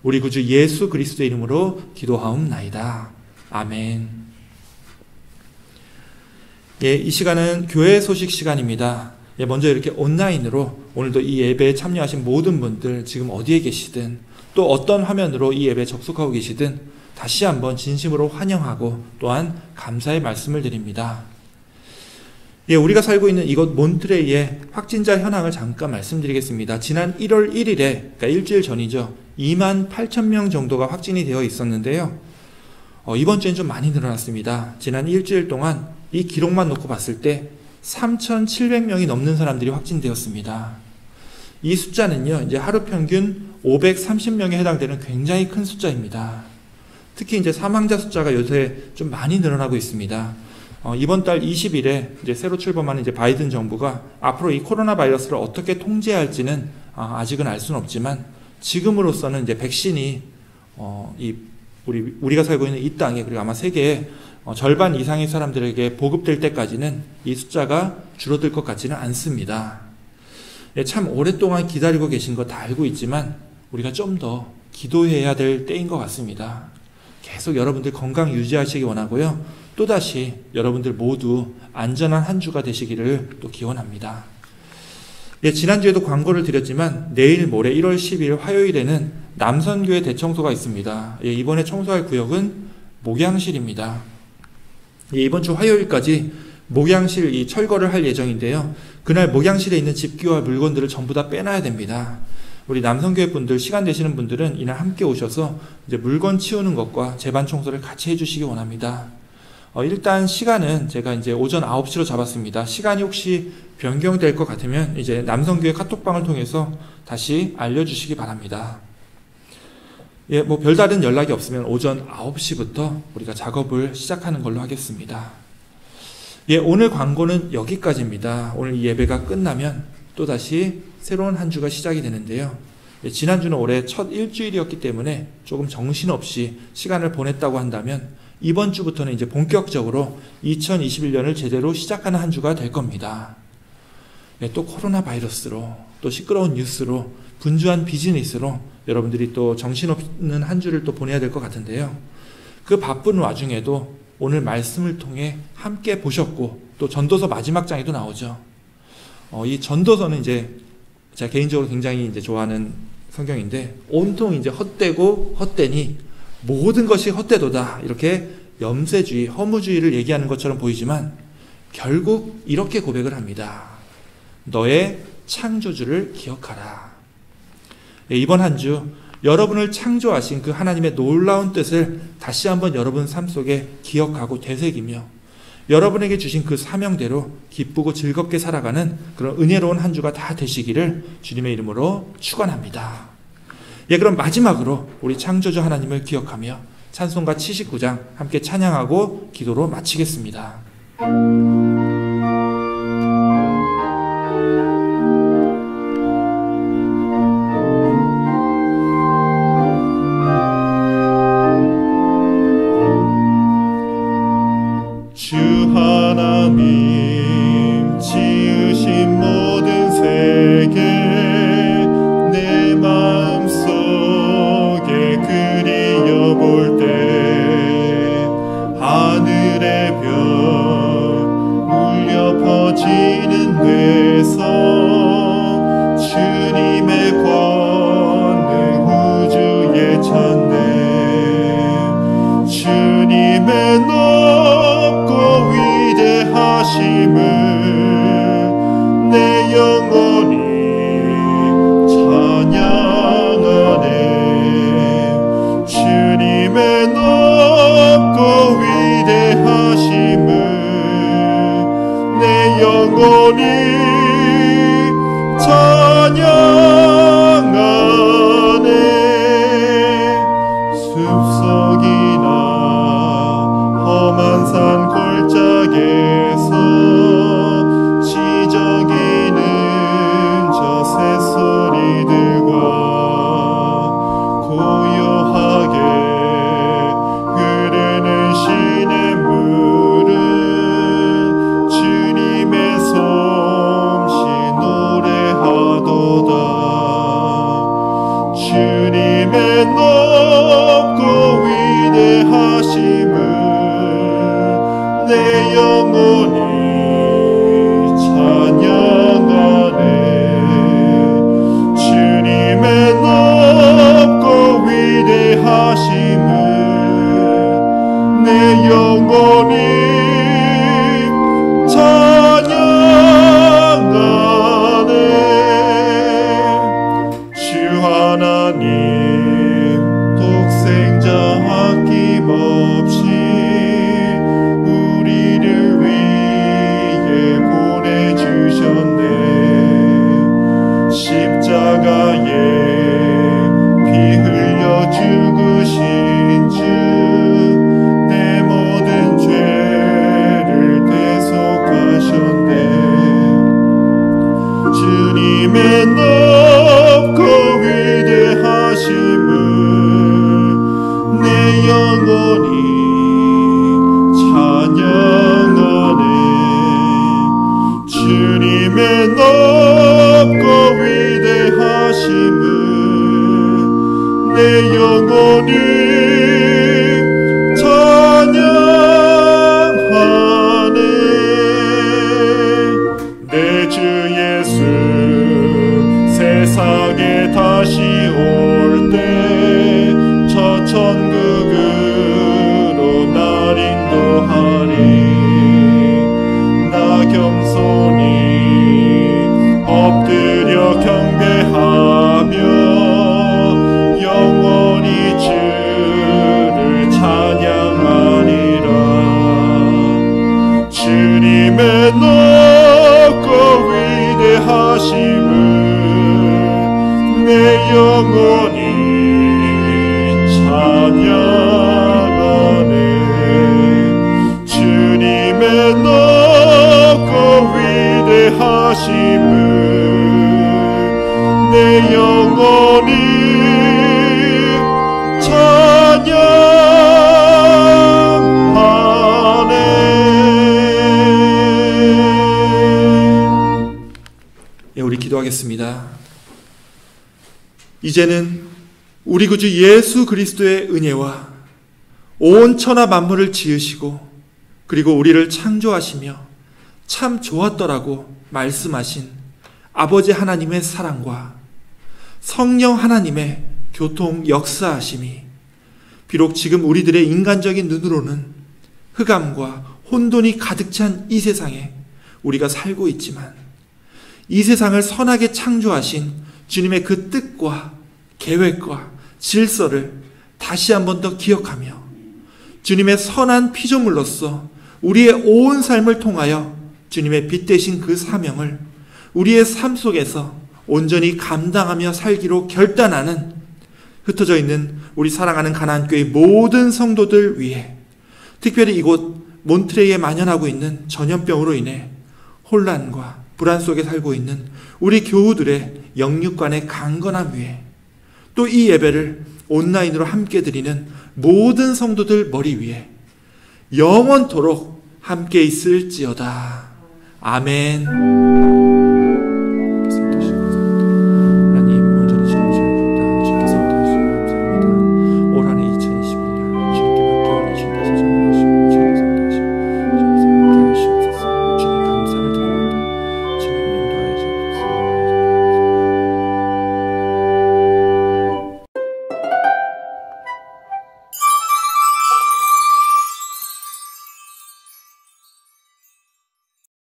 우리 구주 예수 그리스도의 이름으로 기도하옵나이다. 아멘. 예, 이 시간은 교회 소식 시간입니다. 예, 먼저 이렇게 온라인으로 오늘도 이 예배에 참여하신 모든 분들 지금 어디에 계시든 또 어떤 화면으로 이 예배에 접속하고 계시든 다시 한번 진심으로 환영하고 또한 감사의 말씀을 드립니다. 예, 우리가 살고 있는 이곳 몬트레이의 확진자 현황을 잠깐 말씀드리겠습니다. 지난 1월 1일에, 그러니까 일주일 전이죠. 28,000명 정도가 확진이 되어 있었는데요. 이번 주엔 좀 많이 늘어났습니다. 지난 일주일 동안 이 기록만 놓고 봤을 때 3,700명이 넘는 사람들이 확진되었습니다. 이 숫자는요, 이제 하루 평균 530명에 해당되는 굉장히 큰 숫자입니다. 특히 이제 사망자 숫자가 요새 좀 많이 늘어나고 있습니다. 이번 달 20일에 이제 새로 출범하는 이제 바이든 정부가 앞으로 이 코로나 바이러스를 어떻게 통제해야 할지는 아직은 알 수는 없지만 지금으로서는 이제 백신이 우리가 살고 있는 이 땅에 그리고 아마 세계에 절반 이상의 사람들에게 보급될 때까지는 이 숫자가 줄어들 것 같지는 않습니다. 예, 참 오랫동안 기다리고 계신 거 다 알고 있지만 우리가 좀 더 기도해야 될 때인 것 같습니다. 계속 여러분들 건강 유지하시기 원하고요. 또다시 여러분들 모두 안전한 한 주가 되시기를 또 기원합니다. 예, 지난주에도 광고를 드렸지만 내일 모레 1월 10일 화요일에는 남선교회 대청소가 있습니다. 예, 이번에 청소할 구역은 목양실입니다. 예, 이번 주 화요일까지 목양실 이 철거를 할 예정인데요. 그날 목양실에 있는 집기와 물건들을 전부 다 빼놔야 됩니다. 우리 남성교회 분들, 시간 되시는 분들은 이날 함께 오셔서 이제 물건 치우는 것과 제반 청소를 같이 해주시기 원합니다. 일단 시간은 제가 이제 오전 9시로 잡았습니다. 시간이 혹시 변경될 것 같으면 이제 남성교회 카톡방을 통해서 다시 알려주시기 바랍니다. 예, 뭐 별다른 연락이 없으면 오전 9시부터 우리가 작업을 시작하는 걸로 하겠습니다. 예, 오늘 광고는 여기까지입니다. 오늘 이 예배가 끝나면 또다시 새로운 한 주가 시작이 되는데요. 예, 지난주는 올해 첫 일주일이었기 때문에 조금 정신없이 시간을 보냈다고 한다면 이번 주부터는 이제 본격적으로 2021년을 제대로 시작하는 한 주가 될 겁니다. 예, 또 코로나 바이러스로, 또 시끄러운 뉴스로, 분주한 비즈니스로 여러분들이 또 정신없는 한 주를 또 보내야 될 것 같은데요. 그 바쁜 와중에도 오늘 말씀을 통해 함께 보셨고 또 전도서 마지막 장에도 나오죠. 이 전도서는 이제 제가 개인적으로 굉장히 이제 좋아하는 성경인데 온통 이제 헛되고 헛되니 모든 것이 헛되도다 이렇게 염세주의, 허무주의를 얘기하는 것처럼 보이지만 결국 이렇게 고백을 합니다. 너의 창조주를 기억하라. 이번 한 주 여러분을 창조하신 그 하나님의 놀라운 뜻을 다시 한번 여러분 삶 속에 기억하고 되새기며 여러분에게 주신 그 사명대로 기쁘고 즐겁게 살아가는 그런 은혜로운 한 주가 다 되시기를 주님의 이름으로 축원합니다. 예, 그럼 마지막으로 우리 창조주 하나님을 기억하며 찬송가 79장 함께 찬양하고 기도로 마치겠습니다. 주 하나님 지으신 모든 세계 내 마음속에 그리워볼 때 하늘의 별 울려 퍼지는 데서 주님의 권능 우주에 찬네 주님의 하심을 내 영혼이 찬양하네 주님의 높고 위대하심을 내 영혼이 찬양하네 숲속이나 험한 산 골짜기에서 지저귀는 저 새소리들과 고요하게 흐르는 시냇물은 주님의 솜씨 노래하도다 주님의 높고 위대하심을 내 영혼이 찬양하네 주님의 높고 위대하심을 내 영혼이 찬양하네 주 하나님 독생자 아낌없이 십자가에 피 흘려 죽으신 주 내 모든 죄를 대속하셨네 주님의 높고 위대하심을 내 영혼이 찬양하네 주님의 높고 위대하심을 내 영혼이 찬양하네 내 주 예수 영원히 찬양하네. 주님의 높고 위대하심을 내 영혼이 찬양하네. 예, 우리 기도하겠습니다. 이제는 우리 구주 예수 그리스도의 은혜와 온 천하 만물을 지으시고 그리고 우리를 창조하시며 참 좋았더라고 말씀하신 아버지 하나님의 사랑과 성령 하나님의 교통 역사하심이 비록 지금 우리들의 인간적인 눈으로는 흑암과 혼돈이 가득 찬 이 세상에 우리가 살고 있지만 이 세상을 선하게 창조하신 주님의 그 뜻과 계획과 질서를 다시 한 번 더 기억하며 주님의 선한 피조물로서 우리의 온 삶을 통하여 주님의 빛 대신 그 사명을 우리의 삶 속에서 온전히 감당하며 살기로 결단하는 흩어져 있는 우리 사랑하는 가나안교회 모든 성도들 위해, 특별히 이곳 몬트레이에 만연하고 있는 전염병으로 인해 혼란과 불안 속에 살고 있는 우리 교우들의 영육간의 강건함 위에, 또 이 예배를 온라인으로 함께 드리는 모든 성도들 머리 위에 영원토록 함께 있을지어다. 아멘.